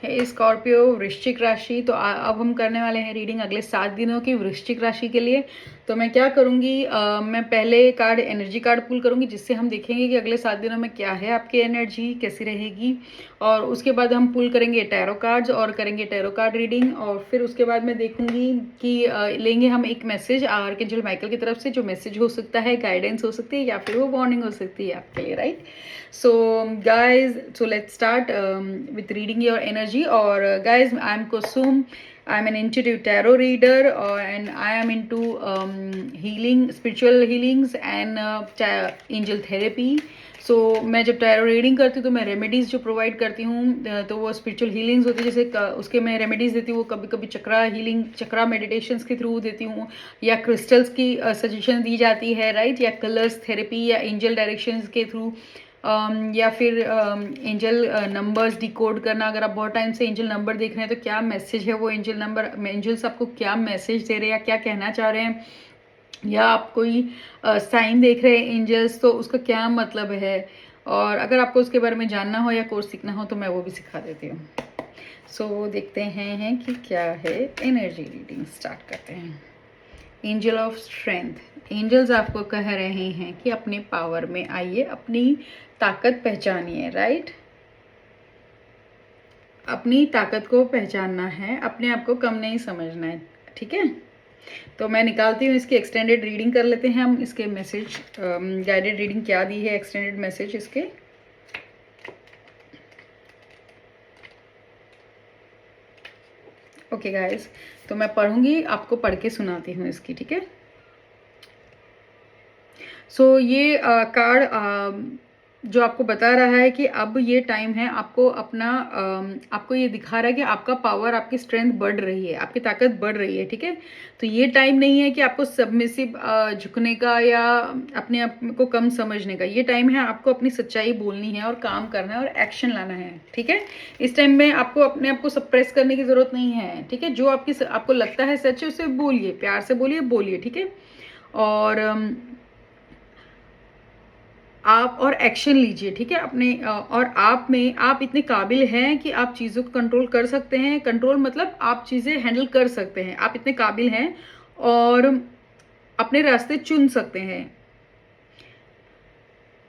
हे Scorpio, वृश्चिक राशि। तो अब हम करने वाले हैं रीडिंग अगले 7 दिनों की वृश्चिक राशि के लिए। तो मैं क्या करूँगी, मैं पहले कार्ड एनर्जी कार्ड पुल करूँगी, जिससे हम देखेंगे कि अगले 7 दिनों में क्या है, आपकी एनर्जी कैसी रहेगी। और उसके बाद हम पुल करेंगे टैरो कार्ड्स और करेंगे टैरो कार्ड रीडिंग। और फिर उसके बाद मैं देखूँगी कि लेंगे हम एक मैसेज आर्कएंजल माइकल की तरफ से, जो मैसेज हो सकता है, गाइडेंस हो सकती है, या फिर वो वार्निंग हो सकती है आपके लिए, right. So guys, so let's start with reading your energy. Or guys, I'm Kusum. I'm an intuitive tarot reader, and I am into healing, spiritual healings and angel therapy. सो मैं जब टैरो रीडिंग करती हूँ तो मैं remedies जो provide करती हूँ तो वो स्पिरिचुअल हीलिंग्स होती है, जैसे उसके मैं रेमेडीज़ देती हूँ। वो कभी कभी चक्रा हीलिंग, चक्रा मेडिटेशंस के थ्रू देती हूँ, या क्रिस्टल्स की सजेशन दी जाती है, राइट, या कलर्स थेरेपी, या एंजल डायरेक्शंस के थ्रू, या फिर एंजल नंबर्स डिकोड करना। अगर आप बहुत टाइम से एंजल नंबर देख रहे हैं तो क्या मैसेज है वो एंजल नंबर, एंजल्स आपको क्या मैसेज दे रहे हैं या क्या कहना चाह रहे हैं, या आप कोई साइन देख रहे हैं एंजल्स तो उसका क्या मतलब है। और अगर आपको उसके बारे में जानना हो या कोर्स सीखना हो तो मैं वो भी सिखा देती हूँ। सो देखते हैं कि क्या है, एनर्जी रीडिंग स्टार्ट करते हैं। Angel of strength. एंजल्स आपको कह रहे हैं कि अपने पावर में आइए, अपनी ताकत पहचानिए, राइट। अपनी ताकत को पहचानना है, अपने आप को कम नहीं समझना है, ठीक है। तो मैं निकालती हूँ इसकी एक्सटेंडेड रीडिंग, कर लेते हैं हम इसके मैसेज, गाइडेड रीडिंग क्या दी है, एक्सटेंडेड मैसेज इसके। ओके गाइस, तो मैं पढ़ूंगी, आपको पढ़ के सुनाती हूँ इसकी, ठीक है। सो ये कार्ड जो आपको बता रहा है कि अब ये टाइम है, आपको अपना आपको ये दिखा रहा है कि आपका पावर, आपकी स्ट्रेंथ बढ़ रही है, आपकी ताकत बढ़ रही है, ठीक है। तो ये टाइम नहीं है कि आपको सबमिसिव झुकने का या अपने आप को कम समझने का। ये टाइम है आपको अपनी सच्चाई बोलनी है और काम करना है और एक्शन लाना है, ठीक है। इस टाइम में आपको अपने आप को सप्रेस करने की जरूरत नहीं है, ठीक है। जो आपको लगता है सच है उसे बोलिए, प्यार से बोलिए, ठीक है। और आप और एक्शन लीजिए, ठीक है, अपने और आप इतने काबिल हैं कि आप चीज़ों को कंट्रोल कर सकते हैं। कंट्रोल मतलब आप चीज़ें हैंडल कर सकते हैं, आप इतने काबिल हैं और अपने रास्ते चुन सकते हैं।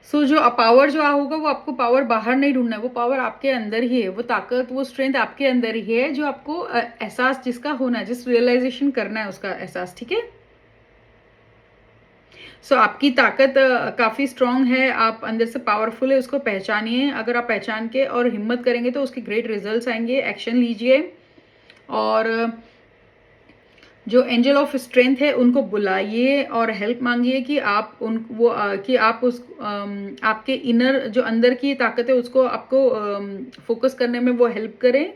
सो जो पावर जो होगा वो आपको पावर बाहर नहीं ढूंढना है, वो पावर आपके अंदर ही है, वो ताकत, वो स्ट्रेंथ आपके अंदर ही है, जो आपको एहसास जिसका होना है, जिस रियलाइजेशन करना है उसका एहसास, ठीक है। सो आपकी ताकत काफ़ी स्ट्रांग है, आप अंदर से पावरफुल है, उसको पहचानिए। अगर आप पहचान के और हिम्मत करेंगे तो उसके ग्रेट रिजल्ट्स आएंगे। एक्शन लीजिए और जो एंजल ऑफ स्ट्रेंथ है उनको बुलाइए और हेल्प मांगिए कि आप कि आप आपके इनर जो अंदर की ताकत है उसको आपको फोकस करने में वो हेल्प करें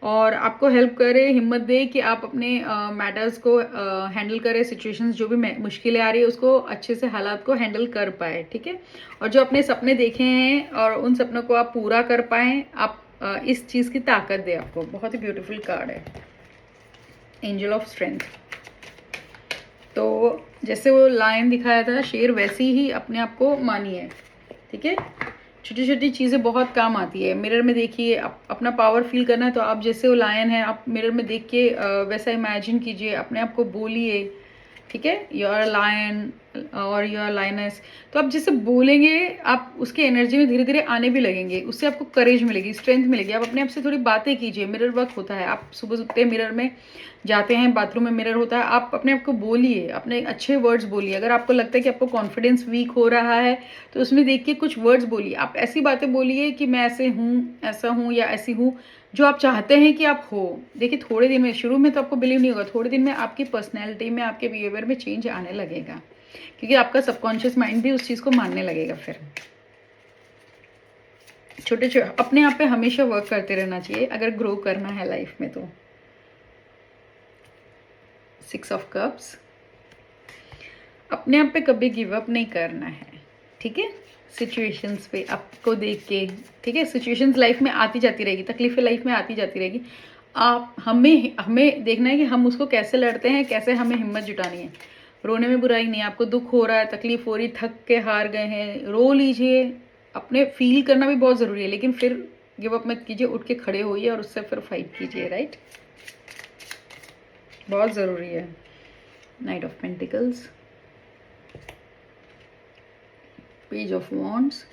और आपको हेल्प करे, हिम्मत दे कि आप अपने मैटर्स को हैंडल करें, सिचुएशंस जो भी मुश्किलें आ रही है उसको अच्छे से हालात को हैंडल कर पाए, ठीक है। और जो अपने सपने देखे हैं और उन सपनों को आप पूरा कर पाएँ, आप इस चीज़ की ताकत दे आपको। बहुत ही ब्यूटीफुल कार्ड है एंजल ऑफ स्ट्रेंथ। तो जैसे वो लायन दिखाया था, शेर, वैसी ही अपने आप को मानिए, ठीक है। छोटी छोटी चीज़ें बहुत काम आती है। मिरर में देखिए, अपना पावर फील करना है तो आप जैसे वो लायन है, आप मिरर में देख के वैसा इमेजिन कीजिए, अपने आप को बोलिए, ठीक है, यू आर लायन और यू आर लायनेस। तो आप जैसे बोलेंगे आप उसकी एनर्जी में धीरे धीरे आने भी लगेंगे, उससे आपको करेज मिलेगी, स्ट्रेंथ मिलेगी। आप अपने आप से थोड़ी बातें कीजिए, मिरर वर्क होता है। आप सुबह उठते मिरर में जाते हैं, बाथरूम में मिरर होता है, आप अपने आप को बोलिए, अपने अच्छे वर्ड्स बोलिए। अगर आपको लगता है कि आपको कॉन्फिडेंस वीक हो रहा है तो उसमें देख के कुछ वर्ड्स बोलिए। आप ऐसी बातें बोलिए कि मैं ऐसे हूँ, ऐसा हूँ या ऐसी हूँ जो आप चाहते हैं कि आप हो। देखिए थोड़े दिन में, शुरू में तो आपको बिलीव नहीं होगा, थोड़े दिन में आपकी पर्सनैलिटी में, आपके बिहेवियर में चेंज आने लगेगा, क्योंकि आपका सबकॉन्शियस माइंड भी उस चीज़ को मानने लगेगा। फिर छोटे छोटे अपने आप पे हमेशा वर्क करते रहना चाहिए अगर ग्रो करना है लाइफ में। तो 6 ऑफ कप्स, अपने आप पे कभी गिव अप नहीं करना है, ठीक है। सिचुएशंस पे आपको देख के, ठीक है, सिचुएशंस लाइफ में आती जाती रहेगी, तकलीफें लाइफ में आती जाती रहेगी। आप हमें देखना है कि हम उसको कैसे लड़ते हैं, कैसे हमें हिम्मत जुटानी है। रोने में बुराई नहीं है। आपको दुख हो रहा है, तकलीफ हो रही, थक के हार गए हैं, रो लीजिए। अपने फील करना भी बहुत ज़रूरी है, लेकिन फिर गिव अप मत कीजिए, उठ के खड़े होइए और उससे फिर फाइट कीजिए, राइट? बहुत ज़रूरी है। Night of pentacles, page of wands,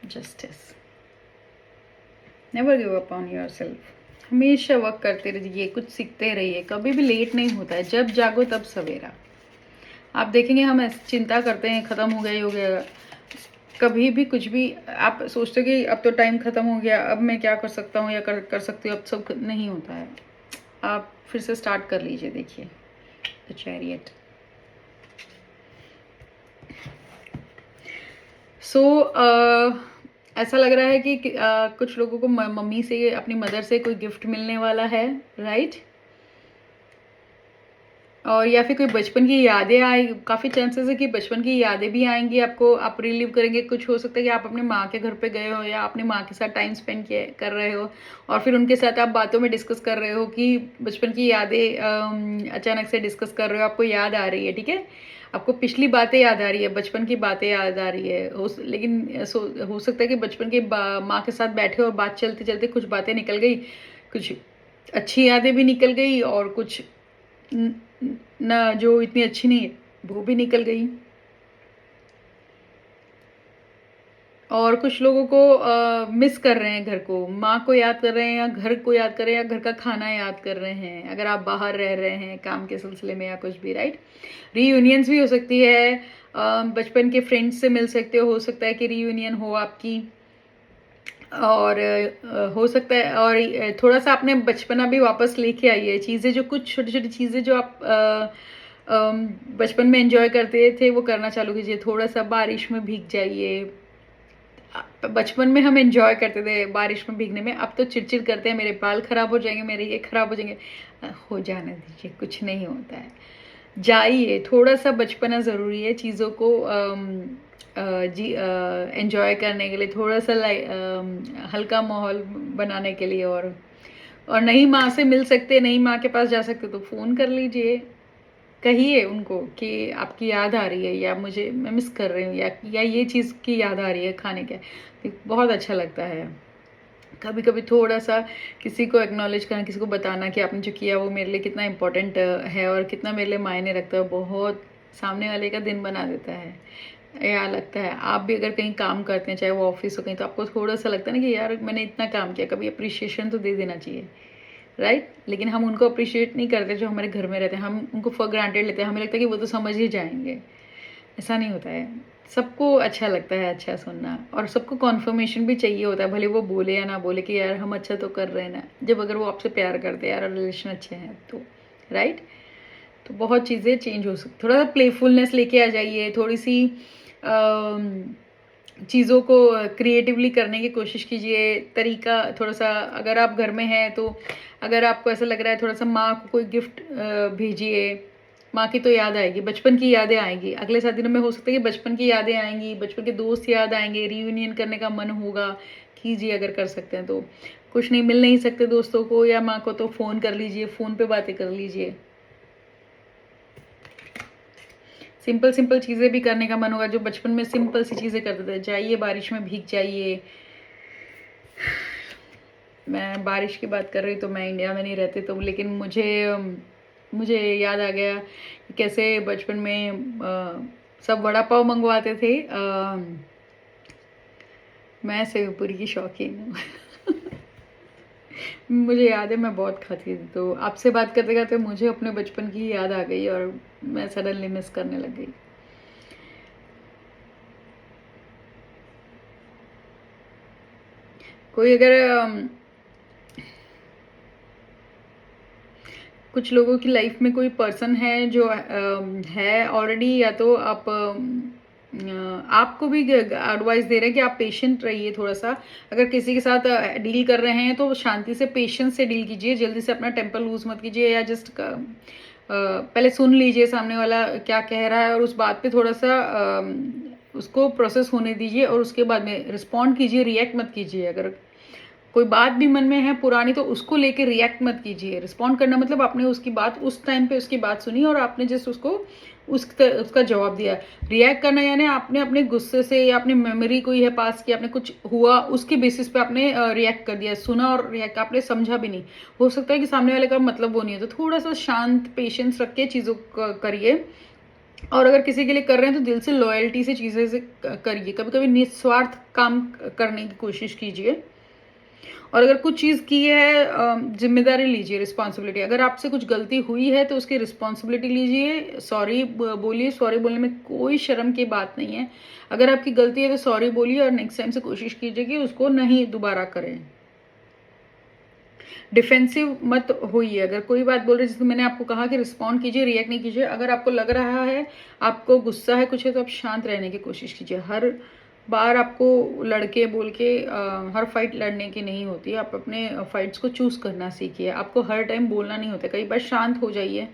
justice. Never give up on yourself. हमेशा वर्क करते रहिए, कुछ सीखते रहिए, कभी भी लेट नहीं होता है। जब जागो तब सवेरा। आप देखेंगे हम चिंता करते हैं ख़त्म हो गया, ये हो गया। कभी भी कुछ भी आप सोचते हो कि अब तो टाइम ख़त्म हो गया, अब मैं क्या कर सकता हूँ या कर सकती हूँ, अब सब नहीं होता है। आप फिर से स्टार्ट कर लीजिए। देखिए द चैरियट। सो ऐसा लग रहा है कि कुछ लोगों को मम्मी से, अपनी मदर से कोई गिफ्ट मिलने वाला है, राइट? और या फिर कोई बचपन की यादें आई, काफ़ी चांसेस है कि बचपन की यादें भी आएंगी आपको, आप रिलीव करेंगे। कुछ हो सकता है कि आप अपने माँ के घर पे गए हो या अपनी माँ के साथ टाइम स्पेंड कर रहे हो और फिर उनके साथ आप बातों में डिस्कस कर रहे हो कि बचपन की यादें अचानक से डिस्कस कर रहे हो, आपको याद आ रही है, ठीक है? आपको पिछली बातें याद आ रही है, बचपन की बातें याद आ रही है। लेकिन हो सकता है कि बचपन के माँ के साथ बैठे और बात चलते चलते कुछ बातें निकल गई, कुछ अच्छी यादें भी निकल गई और कुछ ना जो इतनी अच्छी नहीं है वो भी निकल गई। और कुछ लोगों को मिस कर रहे हैं घर को, माँ को याद कर रहे हैं या घर को याद कर रहे हैं या घर का खाना याद कर रहे हैं, अगर आप बाहर रह रहे हैं काम के सिलसिले में या कुछ भी, राइट? रीयूनियंस भी हो सकती है, बचपन के फ्रेंड्स से मिल सकते हो सकता है कि रीयूनियन हो आपकी। और हो सकता है और थोड़ा सा अपने बचपना भी वापस लेके आइए, चीज़ें जो कुछ छोटी छोटी चीज़ें जो आप बचपन में एंजॉय करते थे वो करना चालू कीजिए। थोड़ा सा बारिश में भीग जाइए। बचपन में हम एंजॉय करते थे बारिश में भीगने में, अब तो चिड़चिड़ करते हैं, मेरे बाल खराब हो जाएंगे, मेरे ये खराब हो जाएंगे। हो जाने दीजिए, कुछ नहीं होता है। जाइए, थोड़ा सा बचपना ज़रूरी है चीज़ों को एंजॉय करने के लिए, थोड़ा सा हल्का माहौल बनाने के लिए। और नई माँ से मिल सकते, नई माँ के पास जा सकते तो फ़ोन कर लीजिए, कहिए उनको कि आपकी याद आ रही है या मुझे मैं मिस कर रही हूँ या ये चीज़ की याद आ रही है खाने के। बहुत अच्छा लगता है कभी कभी थोड़ा सा किसी को एक्नॉलेज करना, किसी को बताना कि आपने जो किया वो मेरे लिए कितना इम्पोर्टेंट है और कितना मेरे लिए मायने रखता है, बहुत सामने वाले का दिन बना देता है। या लगता है आप भी अगर कहीं काम करते हैं, चाहे वो ऑफिस हो कहीं, तो आपको थोड़ा सा लगता है ना कि यार मैंने इतना काम किया, कभी अप्रिशिएशन तो दे देना चाहिए, राइट? लेकिन हम उनको अप्रिशिएट नहीं करते जो हमारे घर में रहते हैं, हम उनको फॉर ग्रांटेड लेते हैं, हमें लगता है कि वो तो समझ ही जाएंगे। ऐसा नहीं होता है। सबको अच्छा लगता है अच्छा सुनना, और सबको कॉन्फर्मेशन भी चाहिए होता है, भले वो बोले या ना बोले कि यार हम अच्छा तो कर रहे हैं ना, जब अगर वो आपसे प्यार करते हैं यार, रिलेशन अच्छे हैं तो, राइट? तो बहुत चीज़ें चेंज हो सकती, थोड़ा सा प्लेफुलनेस लेके आ जाइए, थोड़ी सी चीज़ों को क्रिएटिवली करने की कोशिश कीजिए। तरीका थोड़ा सा, अगर आप घर में हैं तो अगर आपको ऐसा लग रहा है थोड़ा सा माँ को कोई गिफ्ट भेजिए, माँ की तो याद आएगी, बचपन की यादें आएंगी। अगले 7 दिनों में हो सकता है कि बचपन की यादें आएंगी, बचपन के दोस्त याद आएंगे, रीयूनियन करने का मन होगा, कीजिए अगर कर सकते हैं तो। कुछ नहीं, मिल नहीं सकते दोस्तों को या माँ को तो फ़ोन कर लीजिए, फ़ोन पे बातें कर लीजिए। सिंपल सिंपल चीज़ें भी करने का मन होगा, जो बचपन में सिंपल सी चीज़ें करते थे। जाइए बारिश में भीग जाइए। मैं बारिश की बात कर रही तो मैं इंडिया में नहीं रहती तो, लेकिन मुझे याद आ गया कि कैसे बचपन में सब वड़ा पाव मंगवाते थे। मैं सेवपुरी की शौकीन हूँ। मुझे याद है मैं बहुत खाती थी, तो आपसे बात करते करते मुझे अपने बचपन की याद आ गई और मैं सडनली मिस करने लग गई। कोई अगर कुछ लोगों की लाइफ में कोई पर्सन है जो है ऑलरेडी, या तो आप आपको भी एडवाइस दे रहे हैं कि आप पेशेंट रहिए थोड़ा सा। अगर किसी के साथ डील कर रहे हैं तो शांति से, पेशेंस से डील कीजिए, जल्दी से अपना टेम्पर लूज मत कीजिए, या जस्ट पहले सुन लीजिए सामने वाला क्या कह रहा है और उस बात पे थोड़ा सा उसको प्रोसेस होने दीजिए और उसके बाद में रिस्पॉन्ड कीजिए, रिएक्ट मत कीजिए। अगर कोई बात भी मन में है पुरानी तो उसको लेके रिएक्ट मत कीजिए। रिस्पॉन्ड करना मतलब आपने उसकी बात उस टाइम पे उसकी बात सुनी और आपने जस्ट उसको उसका जवाब दिया। रिएक्ट करना यानी आपने अपने गुस्से से या अपनी मेमोरी कोई है पास की, आपने कुछ हुआ उसके बेसिस पे आपने रिएक्ट कर दिया, सुना और रिएक्ट आपने समझा भी नहीं। हो सकता है कि सामने वाले का मतलब वो नहीं है, तो थोड़ा सा शांत पेशेंस रख के चीज़ों करिए। और अगर किसी के लिए कर रहे हैं तो दिल से लॉयल्टी से चीज़ें से करिए। कभी कभी निस्वार्थ काम करने की कोशिश कीजिए। और अगर कुछ चीज़ की है जिम्मेदारी लीजिए, रिस्पॉन्सिबिलिटी। अगर आपसे कुछ गलती हुई है तो उसकी रिस्पॉन्सिबिलिटी लीजिए, सॉरी बोलिए। सॉरी बोलने में कोई शर्म की बात नहीं है। अगर आपकी गलती है तो सॉरी बोलिए और नेक्स्ट टाइम से कोशिश कीजिए कि उसको नहीं दोबारा करें। डिफेंसिव मत होइए। अगर कोई बात बोल रही है, जैसे मैंने आपको कहा कि रिस्पॉन्ड कीजिए, रिएक्ट नहीं कीजिए। अगर आपको लग रहा है आपको गुस्सा है कुछ है तो आप शांत रहने की कोशिश कीजिए। हर बार आपको लड़के बोल के हर फाइट लड़ने की नहीं होती। आप अपने फाइट्स को चूज करना सीखिए। आपको हर टाइम बोलना नहीं होता, कई बार शांत हो जाइए,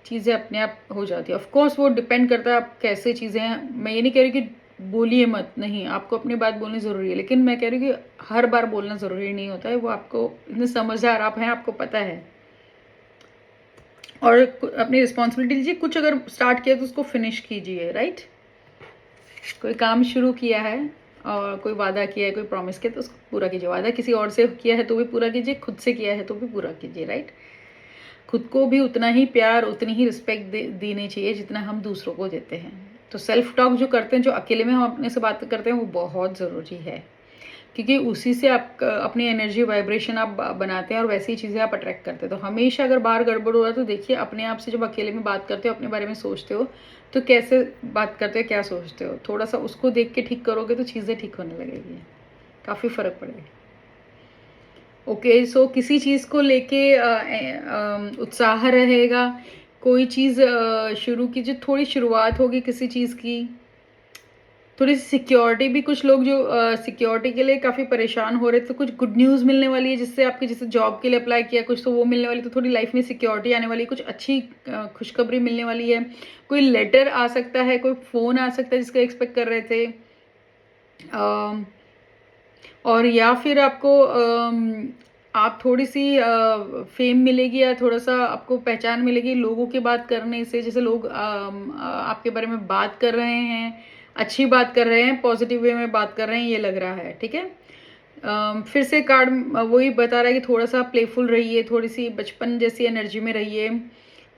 चीज़ें अपने आप हो जाती है। ऑफकोर्स वो डिपेंड करता है आप कैसे चीज़ें हैं। मैं ये नहीं कह रही कि बोलिए मत, नहीं, आपको अपनी बात बोलनी ज़रूरी है, लेकिन मैं कह रही हूँ कि हर बार बोलना ज़रूरी नहीं होता है। वो आपको इतने समझदार आप हैं, आपको पता है। और अपनी रिस्पॉन्सिबिलिटी लीजिए। कुछ अगर स्टार्ट किया तो उसको फिनिश कीजिए, राइट। कोई काम शुरू किया है और कोई वादा किया है, कोई प्रॉमिस किया तो उसको पूरा कीजिए। वादा किसी और से किया है तो भी पूरा कीजिए, खुद से किया है तो भी पूरा कीजिए, राइट। खुद को भी उतना ही प्यार, उतनी ही रिस्पेक्ट देनी चाहिए जितना हम दूसरों को देते हैं। तो सेल्फ टॉक जो करते हैं, जो अकेले में हम अपने से बात करते हैं, वो बहुत ज़रूरी है, क्योंकि उसी से आप अपनी एनर्जी वाइब्रेशन आप बनाते हैं और वैसी चीज़ें आप अट्रैक्ट करते हैं। तो हमेशा अगर बाहर गड़बड़ हो रहा है तो देखिए अपने आप से, जब अकेले में बात करते हो अपने बारे में सोचते हो तो कैसे बात करते हो, क्या सोचते हो, थोड़ा सा उसको देख के ठीक करोगे तो चीज़ें ठीक होने लगेगी, काफ़ी फ़र्क पड़ेगा। ओके, सो किसी चीज़ को लेके उत्साह रहेगा। कोई चीज़ शुरू कीजिए, थोड़ी शुरुआत होगी किसी चीज़ की। थोड़ी सी सिक्योरिटी भी, कुछ लोग जो सिक्योरिटी के लिए काफ़ी परेशान हो रहे थे, तो कुछ गुड न्यूज़ मिलने वाली है, जिससे आपके जैसे जॉब के लिए अप्लाई किया कुछ तो वो मिलने वाली, तो थोड़ी लाइफ में सिक्योरिटी आने वाली है, कुछ अच्छी खुशखबरी मिलने वाली है। कोई लेटर आ सकता है, कोई फ़ोन आ सकता है जिसका एक्सपेक्ट कर रहे थे। और या फिर आपको आप थोड़ी सी फेम मिलेगी या थोड़ा सा आपको पहचान मिलेगी लोगों की बात करने से। जैसे लोग आपके बारे में बात कर रहे हैं, अच्छी बात कर रहे हैं, पॉजिटिव वे में बात कर रहे हैं, ये लग रहा है, ठीक है। फिर से कार्ड वही बता रहा है कि थोड़ा सा प्लेफुल रहिए, थोड़ी सी बचपन जैसी एनर्जी में रहिए।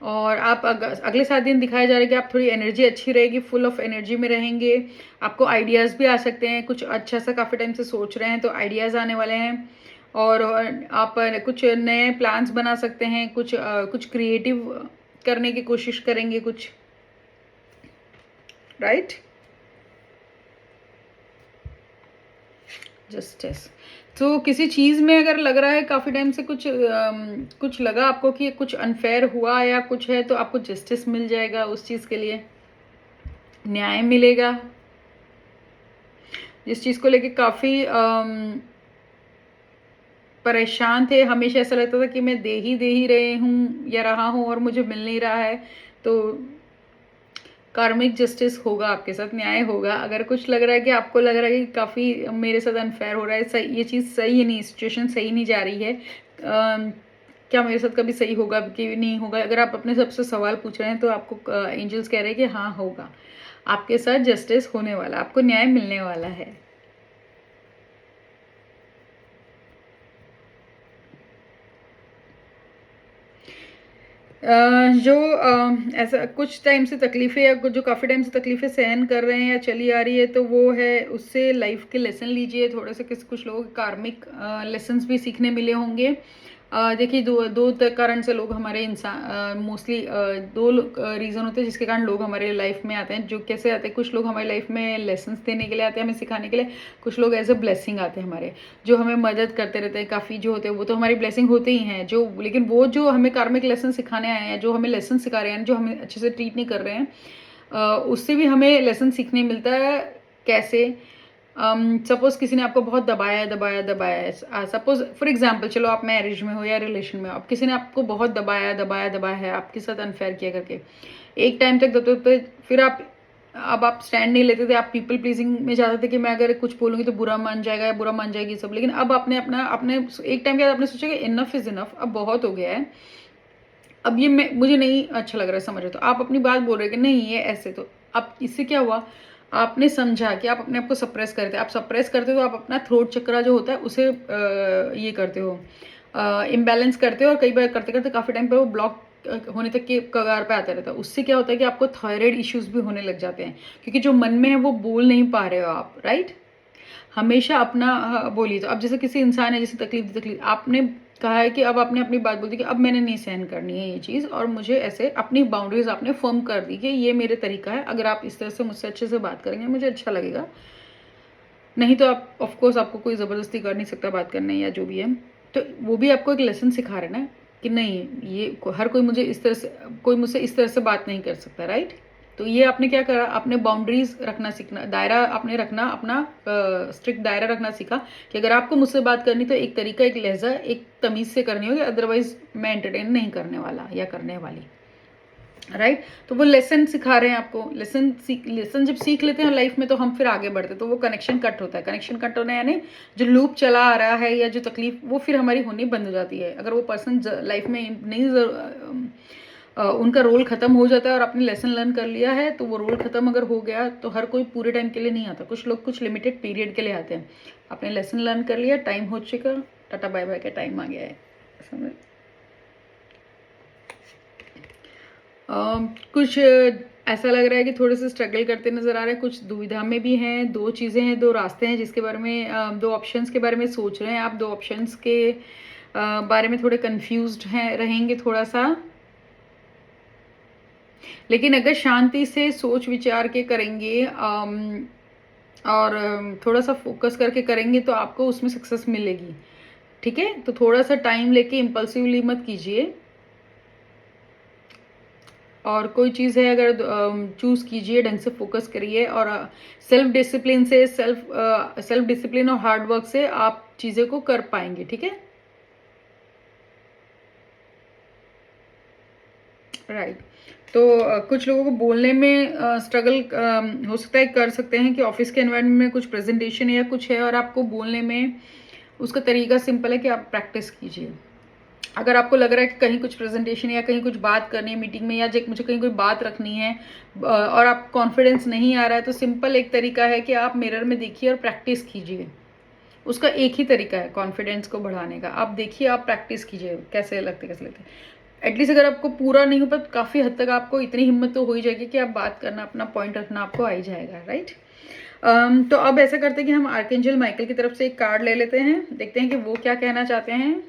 और आप अगले 7 दिन दिखाया जा रहा है कि आप थोड़ी एनर्जी अच्छी रहेगी, फुल ऑफ एनर्जी में रहेंगे। आपको आइडियाज़ भी आ सकते हैं, कुछ अच्छा सा काफ़ी टाइम से सोच रहे हैं तो आइडियाज़ आने वाले हैं। और आप कुछ नए प्लान्स बना सकते हैं, कुछ क्रिएटिव करने की कोशिश करेंगे कुछ, राइट। जस्टिस, तो किसी चीज़ में अगर लग रहा है काफ़ी टाइम से कुछ लगा आपको कि कुछ अनफेयर हुआ या कुछ है, तो आपको जस्टिस मिल जाएगा, उस चीज़ के लिए न्याय मिलेगा। जिस चीज़ को लेके काफ़ी परेशान थे, हमेशा ऐसा लगता था कि मैं दे ही रहे हूँ या रहा हूँ और मुझे मिल नहीं रहा है, तो कार्मिक जस्टिस होगा, आपके साथ न्याय होगा। अगर कुछ लग रहा है कि आपको लग रहा है कि काफ़ी मेरे साथ अनफेयर हो रहा है, ये चीज़ सही नहीं, सिचुएशन सही नहीं जा रही है, क्या मेरे साथ कभी सही होगा कि नहीं होगा, अगर आप अपने सबसे सवाल पूछ रहे हैं तो आपको एंजल्स कह रहे हैं कि हाँ होगा, आपके साथ जस्टिस होने वाला, आपको न्याय मिलने वाला है। जो ऐसा कुछ टाइम से तकलीफ़ें या जो काफ़ी टाइम से तकलीफ़ें सहन कर रहे हैं या चली आ रही है, तो वो है उससे लाइफ के लेसन लीजिए। थोड़े से कुछ लोगों के कार्मिक लेसन्स भी सीखने मिले होंगे। देखिए दो कारण से लोग हमारे इंसान मोस्टली दो रीज़न होते हैं जिसके कारण लोग हमारे लाइफ में आते हैं। जो कैसे आते हैं, कुछ लोग हमारी लाइफ में लेसन्स देने के लिए आते हैं, हमें सिखाने के लिए। कुछ लोग एज अ ब्लेसिंग आते हैं हमारे, जो हमें मदद करते रहते हैं काफ़ी, जो होते हैं वो तो हमारी ब्लेसिंग होते ही हैं। जो लेकिन वो जो हमें कार्मिक लेसन सिखाने आए हैं, जो हमें लेसन सिखा रहे हैं, जो हमें अच्छे से ट्रीट नहीं कर रहे हैं, उससे भी हमें लेसन सीखने मिलता है। कैसे? सपोज किसी ने आपको बहुत दबाया है, सपोज फॉर एग्जांपल, चलो आप मैरिज में हो या रिलेशन में हो, अब किसी ने आपको बहुत दबाया है, आपके साथ अनफेयर किया करके, एक टाइम तक फिर आप अब आप स्टैंड नहीं लेते थे, आप पीपल प्लीजिंग में जाते थे कि मैं अगर कुछ बोलूँगी तो बुरा मान जाएगा या बुरा मान जाएगी सब, लेकिन अब आपने अपने एक टाइम के बाद आपने सोचा कि इनफ इज़ इनफ, अब बहुत हो गया है, अब ये मुझे नहीं अच्छा लग रहा है, समझ रहे, तो आप अपनी बात बोल रहे कि नहीं ये ऐसे, तो अब इससे क्या हुआ, आपने समझा कि आप अपने आप को सप्रेस करते, आप सप्रेस करते हो तो आप अपना थ्रोट चक्रा जो होता है उसे ये करते हो, इम्बैलेंस करते हो, और कई बार करते करते काफ़ी टाइम पर वो ब्लॉक होने तक के कगार पे आता रहता है। उससे क्या होता है कि आपको थायराइड इश्यूज भी होने लग जाते हैं, क्योंकि जो मन में है वो बोल नहीं पा रहे हो आप, राइट। हमेशा अपना बोलिए, तो अब जैसे किसी इंसान है जैसे तकलीफ आपने कहा है कि अब आपने अपनी बात बोल दी कि अब मैंने नहीं सहन करनी है ये चीज़, और मुझे ऐसे अपनी बाउंड्रीज आपने फर्म कर दी कि ये मेरे तरीका है, अगर आप इस तरह से मुझसे अच्छे से बात करेंगे मुझे अच्छा लगेगा, नहीं तो आप ऑफकोर्स आपको कोई ज़बरदस्ती कर नहीं सकता बात करने या जो भी है। तो वो भी आपको एक लेसन सिखा रहे ना कि नहीं, ये हर कोई मुझे इस तरह से, कोई मुझसे इस तरह से बात नहीं कर सकता, राइट। तो ये आपने क्या करा, आपने बाउंड्रीज रखना सीखना, दायरा आपने रखना, अपना स्ट्रिक्ट दायरा रखना सीखा कि अगर आपको मुझसे बात करनी तो एक तरीका, एक लहजा, एक तमीज़ से करनी होगी, अदरवाइज मैं एंटरटेन नहीं करने वाला या करने वाली, राइट। तो वो लेसन सिखा रहे हैं आपको, लेसन जब सीख लेते हैं लाइफ में तो हम फिर आगे बढ़ते हैं, तो वो कनेक्शन कट होता है, कनेक्शन कट होना यानी जो लूप चला आ रहा है या जो तकलीफ वो फिर हमारी होनी बंद हो जाती है, अगर वो पर्सन लाइफ में नहीं उनका रोल खत्म हो जाता है और आपने लेसन लर्न कर लिया है, तो वो रोल खत्म अगर हो गया तो हर कोई पूरे टाइम के लिए नहीं आता, कुछ लोग कुछ लिमिटेड पीरियड के लिए आते हैं। आपने लेसन लर्न कर लिया, टाइम हो चुका, टाटा बाय बाय का टाइम आ गया है, समझ। कुछ ऐसा लग रहा है कि थोड़े से स्ट्रगल करते नज़र आ रहे हैं, कुछ दुविधा में भी हैं, दो चीज़ें हैं, दो रास्ते हैं जिसके बारे में, दो ऑप्शंस के बारे में सोच रहे हैं आप, दो ऑप्शंस के बारे में थोड़े कंफ्यूज्ड हैं, रहेंगे थोड़ा सा, लेकिन अगर शांति से सोच विचार के करेंगे और थोड़ा सा फोकस करके करेंगे तो आपको उसमें सक्सेस मिलेगी, ठीक है। तो थोड़ा सा टाइम लेके इम्पल्सिवली मत कीजिए, और कोई चीज़ है अगर चूज़ कीजिए, ढंग से फोकस करिए, और सेल्फ डिसिप्लिन से, सेल्फ डिसिप्लिन और हार्ड वर्क से आप चीज़ें को कर पाएंगे, ठीक है, राइट। तो कुछ लोगों को बोलने में स्ट्रगल हो सकता है, कर सकते हैं कि ऑफिस के एनवायरनमेंट में कुछ प्रेजेंटेशन या कुछ है और आपको बोलने में, उसका तरीका सिंपल है कि आप प्रैक्टिस कीजिए। अगर आपको लग रहा है कि कहीं कुछ प्रेजेंटेशन या कहीं कुछ बात करनी है मीटिंग में, या मुझे कहीं कोई बात रखनी है और आप कॉन्फिडेंस नहीं आ रहा है, तो सिंपल एक तरीका है कि आप मिरर में देखिए और प्रैक्टिस कीजिए। उसका एक ही तरीका है कॉन्फिडेंस को बढ़ाने का, आप देखिए, आप प्रैक्टिस कीजिए कैसे लगते एटलीस्ट अगर आपको पूरा नहीं हो पाता, काफ़ी हद तक आपको इतनी हिम्मत तो हो ही जाएगी कि आप बात करना, अपना पॉइंट रखना आपको आ ही जाएगा, राइट। तो अब ऐसा करते हैं कि हम आर्कएंजल माइकल की तरफ से एक कार्ड ले लेते हैं, देखते हैं कि वो क्या कहना चाहते हैं।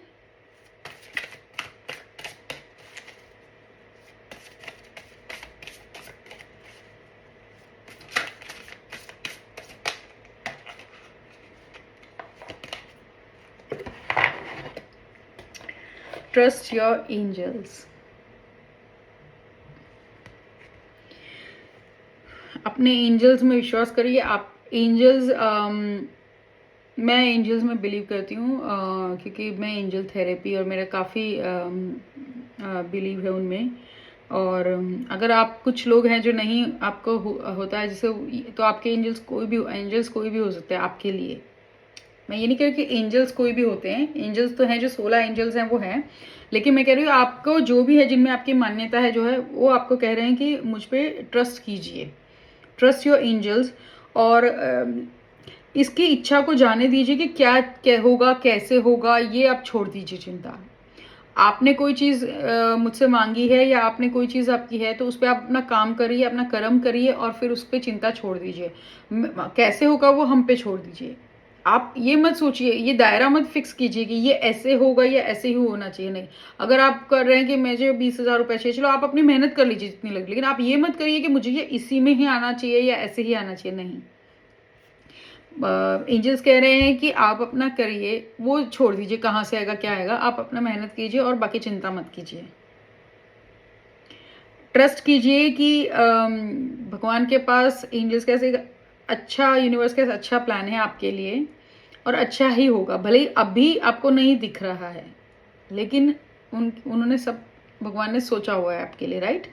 Trust your angels. अपने एंजल्स में विश्वास करिए। आप एंजल्स, मैं एंजल्स में बिलीव करती हूँ, क्योंकि मैं एंजल थेरेपी और मेरा काफ़ी बिलीव है उनमें। और अगर आप, कुछ लोग हैं जो नहीं आपको होता है जैसे, तो आपके एंजल्स कोई भी हो सकते हैं आपके लिए। मैं ये नहीं कह रही कि एंजल्स कोई भी होते हैं, एंजल्स तो हैं, जो 16 एंजल्स हैं वो हैं, लेकिन मैं कह रही हूँ आपको जो भी है, जिनमें आपकी मान्यता है जो है, वो आपको कह रहे हैं कि मुझ पर ट्रस्ट कीजिए, ट्रस्ट योर एंजल्स। और इसकी इच्छा को जाने दीजिए कि क्या होगा, कैसे होगा, ये आप छोड़ दीजिए चिंता। आपने कोई चीज़ मुझसे मांगी है या आपने कोई चीज़ आपकी है, तो उस पर आप अपना काम करिए, अपना कर्म करिए, और फिर उस पर चिंता छोड़ दीजिए। कैसे होगा वो हम पे छोड़ दीजिए। आप ये मत सोचिए, ये दायरा मत फिक्स कीजिए कि ये ऐसे होगा या ऐसे ही होना चाहिए, नहीं। अगर आप कर रहे हैं कि मुझे 20,000 रुपये चाहिए, चलो आप अपनी मेहनत कर लीजिए जितनी लगे, लेकिन आप ये मत करिए कि मुझे ये इसी में ही आना चाहिए या ऐसे ही आना चाहिए, नहीं। एंजल्स कह रहे हैं कि आप अपना करिए, वो छोड़ दीजिए कहाँ से आएगा क्या आएगा, आप अपना मेहनत कीजिए और बाकी चिंता मत कीजिए। ट्रस्ट कीजिए कि भगवान के पास, एंजल्स कैसे, अच्छा, यूनिवर्स का अच्छा प्लान है आपके लिए, और अच्छा ही होगा। भले ही अभी आपको नहीं दिख रहा है, लेकिन उन्होंने सब, भगवान ने सोचा हुआ है आपके लिए, राइट।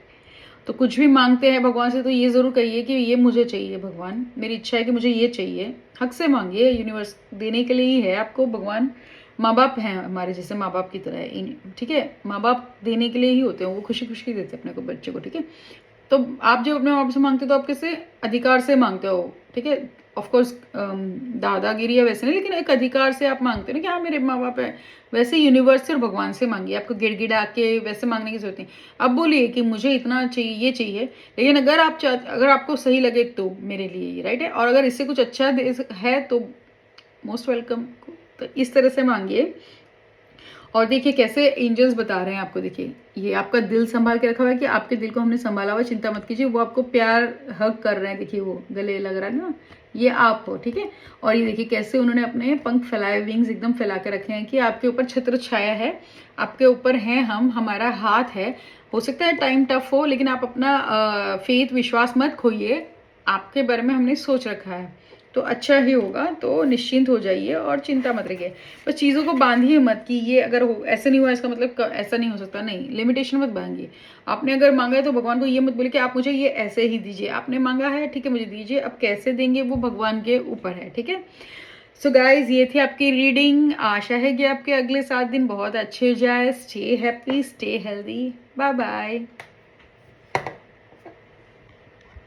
तो कुछ भी मांगते हैं भगवान से तो ये ज़रूर कहिए कि ये मुझे चाहिए भगवान, मेरी इच्छा है कि मुझे ये चाहिए। हक से मांगिए, यूनिवर्स देने के लिए ही है आपको। भगवान माँ बाप हैं हमारे, जैसे माँ बाप की तरह है, ठीक है। माँ बाप देने के लिए ही होते हैं, वो खुशी खुशी देते हैं अपने को, बच्चे को, ठीक है। तो आप जब अपने माँ बाप से मांगते हो तो आप किसी अधिकार से मांगते हो, ठीक है। ऑफकोर्स दादागिरी या वैसे नहीं, लेकिन एक अधिकार से आप मांगते हो ना कि हाँ मेरे माँ बाप है। वैसे यूनिवर्स से और भगवान से मांगिए, आपको गिड़गिड़ा के वैसे मांगने की जरूरत नहीं। अब बोलिए कि मुझे इतना चाहिए, ये चाहिए, लेकिन अगर आपको सही लगे तो मेरे लिए ये राइट है, और अगर इससे कुछ अच्छा है तो मोस्ट वेलकम। तो इस तरह से मांगिए। और देखिए कैसे एंजल्स बता रहे हैं आपको, देखिए ये आपका दिल संभाल के रखा हुआ है कि आपके दिल को हमने संभाला हुआ, चिंता मत कीजिए। वो आपको प्यार हग कर रहे हैं, देखिए वो गले लग रहा है ना, ये आप हो, ठीक है। और ये देखिए कैसे उन्होंने अपने पंख फैलाए, विंग्स एकदम फैला के रखे हैं कि आपके ऊपर छत्र छाया है, आपके ऊपर हैं हम, हमारा हाथ है। हो सकता है टाइम टफ हो, लेकिन आप अपना फेथ विश्वास मत खोइए, आपके बारे में हमने सोच रखा है तो अच्छा ही होगा। तो निश्चिंत हो जाइए और चिंता मत रखिए। बस चीज़ों को बांधिए मत कि ये अगर हो ऐसे नहीं हुआ इसका मतलब ऐसा नहीं हो सकता, नहीं, लिमिटेशन मत बांधिए। आपने अगर मांगा है तो भगवान को ये मत बोले कि आप मुझे ये ऐसे ही दीजिए, आपने मांगा है ठीक है मुझे दीजिए, अब कैसे देंगे वो भगवान के ऊपर है, ठीक है। सो गाइज ये थी आपकी रीडिंग। आशा है कि आपके अगले 7 दिन बहुत अच्छे जाए। Stay happy, stay healthy, bye bye.